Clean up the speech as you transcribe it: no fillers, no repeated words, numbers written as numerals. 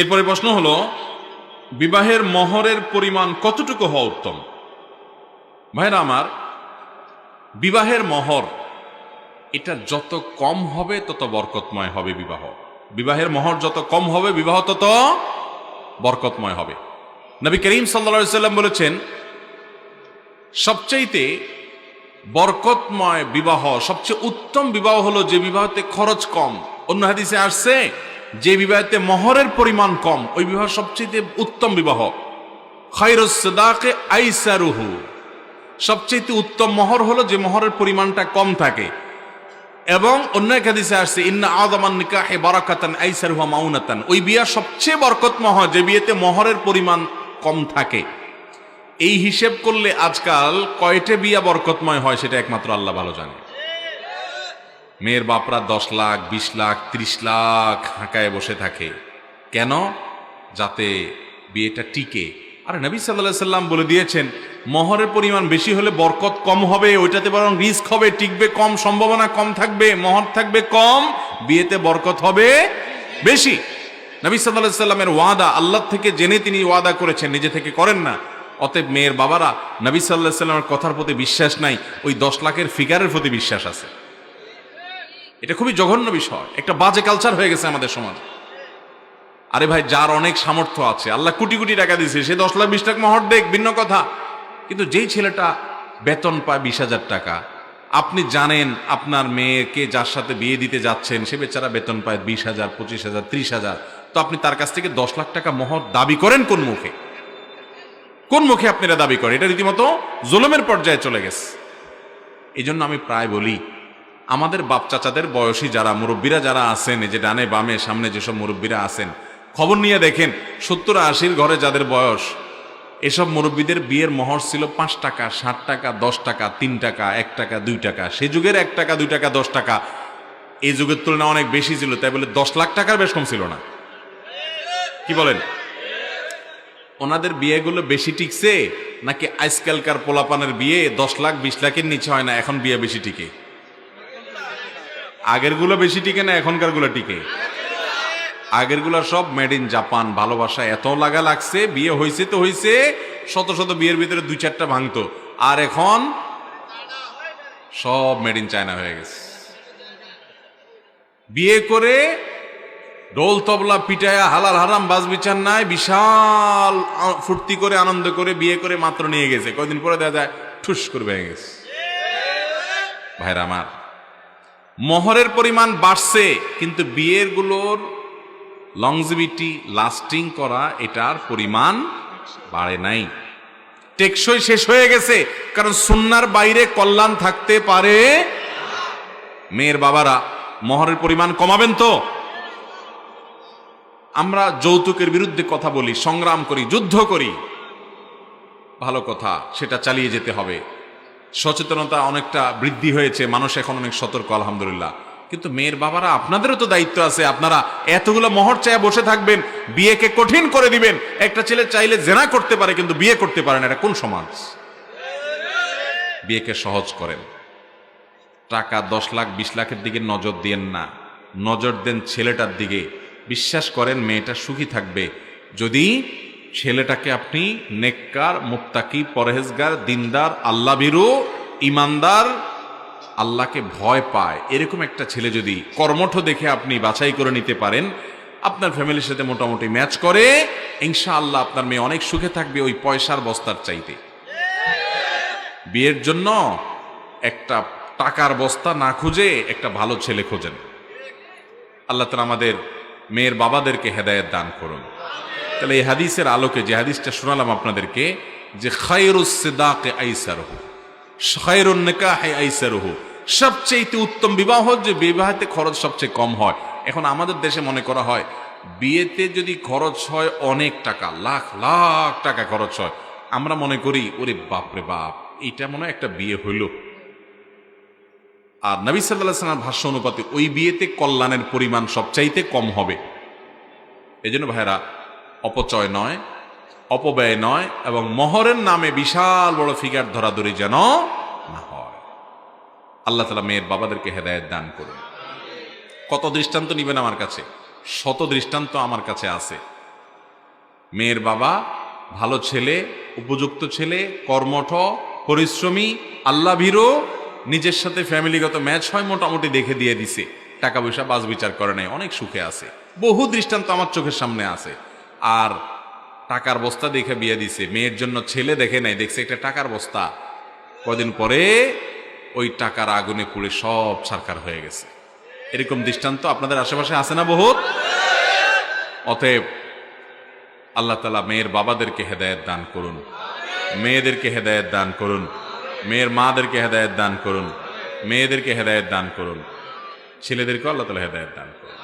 এরপরে প্রশ্ন হলো, বিবাহের মহরের পরিমাণ কতটুকু হওয়া উত্তম? ভাইরা আমার, বিবাহের মহর এটা যত কম হবে তত বরকতময় হবে বিবাহ। বিবাহের মহর যত কম হবে বিবাহ তত বরকতময় হবে। নবী করিম সাল্লাল্লাহু আলাইহি সাল্লাম বলেছেন, সবচাইতে বরকতময় বিবাহ, সবচেয়ে উত্তম বিবাহ হলো যে বিবাহতে খরচ কম। অন্য হাদিসে আসছে, যে বিবাহতে মহরের পরিমাণ কম ওই বিবাহ সবচেয়ে উত্তম বিবাহ। খায়রুস সাদাকে আইসারুহু, সবচেয়ে উত্তম মহর হলো যে মহরের পরিমাণটা কম থাকে। এবং অন্য এক হাদিসে আসছে, ইন্না আযামান নিকাহি বারাকাতান আইসারুহু মাউনাতান, ওই বিয়া সবচেয়ে বরকতময় যে বিয়েতে মহরের পরিমাণ কম থাকে। এই হিসেব করলে আজকাল কয়টে বিয়া বরকতময় হয় সেটা একমাত্র আল্লাহ ভালো জানে। মেয়ের বাপরা 10 লাখ 20 লাখ 30 লাখ হাঁকায় বসে থাকে, কেন? যাতে বিয়েটা টিকে। আর নবী সাল্লাল্লাহু আলাইহি সাল্লাম বলে দিয়েছেন, মহরের পরিমাণ বেশি হলে বরকত কম হবে, ওইটাতে বরং রিস্ক হবে, টিকবে কম, সম্ভাবনা কম থাকবে, মহর থাকবে কম, বিয়েতে বরকত হবে বেশি। নবী সাল্লাল্লাহু আলাইহি সাল্লামের ওয়াদা, আল্লাহ থেকে জেনে তিনি ওয়াদা করেছেন, নিজে থেকে করেন না। অতএব মেয়ের বাবারা নবী সাল্লাল্লাহু আলাইহি সাল্লামের কথার প্রতি বিশ্বাস নাই, ওই 10 লাখের ফিগারের প্রতি বিশ্বাস আছে। এটা খুবই জঘন্য বিষয়, একটা বাজে কালচার হয়ে গেছে আমাদের সমাজে। আরে ভাই, যার অনেক সামর্থ্য আছে, আল্লাহ কোটি কোটি টাকা দিয়েছে, সে 10 লাখ 20 লাখ মহর দেখ, ভিন্ন কথা। কিন্তু যেই ছেলেটা বেতন পায় 20,000 টাকা, আপনি জানেন আপনার মেয়েকে যার সাথে বিয়ে দিতে যাচ্ছেন সে বেচারা বেতন পায় 20,000 25,000 30,000, তো আপনি তার কাছ থেকে 10 লাখ টাকা মহর দাবি করেন কোন মুখে? কোন মুখে আপনি এটা দাবি করেন? এটা রীতিমতো জুলুমের পর্যায়ে চলে গেছে। এই জন্য আমি প্রায় বলি, আমাদের বাপ চাচাদের বয়সী যারা মুরব্বীরা যারা আছেন, এই যে ডানে বামে সামনে যেসব মুরব্বীরা আছেন, খবর নিয়ে দেখেন 70-80 ঘরে যাদের বয়স, এসব মুরব্বীদের বিয়ের মহর ছিল 5 টাকা 7 টাকা 10 টাকা 3 টাকা 1 টাকা 2 টাকা। সে যুগের 1 টাকা 2 টাকা 10 টাকা এই যুগের তুলনায় অনেক বেশি ছিল, তাই বলে 10 লাখ টাকার বেশ কম ছিল না। কি বলেন? ওনাদের বিয়েগুলো বেশি টিকছে নাকি আজকালকার পোলাপানের বিয়ে 10 লাখ 20 লাখের নিচে হয় না, এখন বিয়ে বেশি টিকে? আগের গুলো বেশি টিকে না এখনকার গুলো টিকে? আগের গুলা সব মেড ইন জাপান, ভালোবাসা এত লাগা লাগছে, বিয়ে হয়েছে তো হয়েছে, শত শত বিয়ের ভিতরে 2-4টা ভাঙতো। আর এখন সব মেড ইন চায়না হয়ে গেছে। বিয়ে করে ঢোল তবলা পিটায়া হালাল হারাম বাজ বিচার নাই, বিশাল ফুর্তি করে আনন্দ করে বিয়ে করে মাত্র নিয়ে গেছে, কয়দিন পরে দেখা যায় ঠুস করে ভেঙে গেছে। ভাইরা আমার, মহরের পরিমাণ বাড়ছে কিন্তু বিয়ের গুলোর লংজিভিটি, লাস্টিং করা, এটার পরিমাণ বাড়ে নাই, টেকসই শেষ হয়ে গেছে। কারণ সুন্নাহর বাইরে কল্যাণ থাকতে পারে। মেয়ের বাবারা মহরের পরিমাণ কমাবেন তো। আমরা যৌতুকের বিরুদ্ধে কথা বলি, সংগ্রাম করি, যুদ্ধ করি, ভালো কথা, সেটা চালিয়ে যেতে হবে। সচেতনতা অনেকটা বৃদ্ধি হয়েছে, মানুষ এখন অনেক সতর্ক, আলহামদুলিল্লাহ। কিন্তু মেয়ের বাবারা, আপনাদেরও তো দায়িত্ব আছে। আপনারা এতগুলো মহর চায় বসে থাকবেন, বিয়েকে কঠিন করে দিবেন। একটা ছেলে চাইলে জেনা করতে পারে কিন্তু বিয়ে করতে পারে না, এটা কোন সমাজ? বিয়েকে সহজ করেন। টাকা 10 লাখ 20 লাখের দিকে নজর দিয়েন না, নজর দেন ছেলেটার দিকে। বিশ্বাস করেন মেয়েটা সুখী থাকবে যদি ছেলেটাকে আপনি নেককার, মুত্তাকি, পরহেজগার, দিনদার, আল্লাহ ভীরু, ইমানদার, আল্লাহকে ভয় পায় এরকম একটা ছেলে যদি কর্মঠ দেখে আপনি বাছাই করে নিতে পারেন, আপনার ফ্যামিলির সাথে মোটামুটি ম্যাচ করে, ইনশাআল্লাহ আপনার মেয়ে অনেক সুখে থাকবে ওই পয়সার বস্তার চাইতে। বিয়ের জন্য একটা টাকার বস্তা না খুঁজে একটা ভালো ছেলে খোঁজেন। আল্লাহ তাআলা আমাদের মেয়ের বাবাদেরকে হেদায়েত দান করুন। তাহলে এই হাদিসের আলোকে, যে হাদিসটা শোনালাম আপনাদেরকে, যে খায়রুস সিদাকে আইসারুহু, খায়রুন নিকাহি আইসারুহু, সবচেয়ে উত্তম বিবাহ যে বিবাহেতে খরচ সবচেয়ে কম হয়। এখন আমাদের দেশে মনে করা হয় বিয়েতে যদি খরচ হয় অনেক টাকা, লাখ লাখ টাকা খরচ হয়, আমরা মনে করি ওরে বাপরে বাপ, এটা মনে হয় একটা বিয়ে হইল। আর নবী সাল্লাল্লাহু আলাইহি ওয়াসাল্লামের ভাষ্য অনুপাতে ওই বিয়েতে কল্যাণের পরিমাণ সবচাইতে কম হবে। এজন্য ভাইরা, অপচয় নয়, অপব্যয় নয়, এবং মহরের নামে বিশাল বড় ফিগার ধরাধরি যেন না হয়। আল্লাহ তাআলা মেয়ের বাবাদেরকে হেদায়েত দান করুন। কত দৃষ্টান্ত নিবেন আমার কাছে, শত দৃষ্টান্ত আমার কাছে আছে। মেয়ের বাবা ভালো ছেলে, উপযুক্ত ছেলে, কর্মঠ, পরিশ্রমী, আল্লাহ ভীরু, নিজের সাথে ফ্যামিলিগত ম্যাচ হয় মোটামুটি দেখে দিয়ে দিছে, টাকা পয়সা বাজ বিচার করে নাই, অনেক সুখে আছে। বহু দৃষ্টান্ত আমার চোখের সামনে আছে। আর টাকার বস্তা দেখে বিয়ে দিছে, মেয়ের জন্য ছেলে দেখে নাই, দেখছে একটা টাকার বস্তা। কদিন পরে ওই টাকার আগুনে পুড়ে সব ছারখার হয়ে গেছে। এরকম দৃষ্টান্ত আপনাদের আশেপাশে আছে না বহুত? অতএব আল্লাহ তাআলা মেয়ের বাবাদেরকে হেদায়েত দান করুন, মেয়েদেরকে হেদায়েত দান করুন, মেয়ের মাদেরকে হেদায়েত দান করুন, মেয়েদেরকে হেদায়েত দান করুন, ছেলেদেরকে আল্লাহ তাআলা হেদায়েত দান করুন।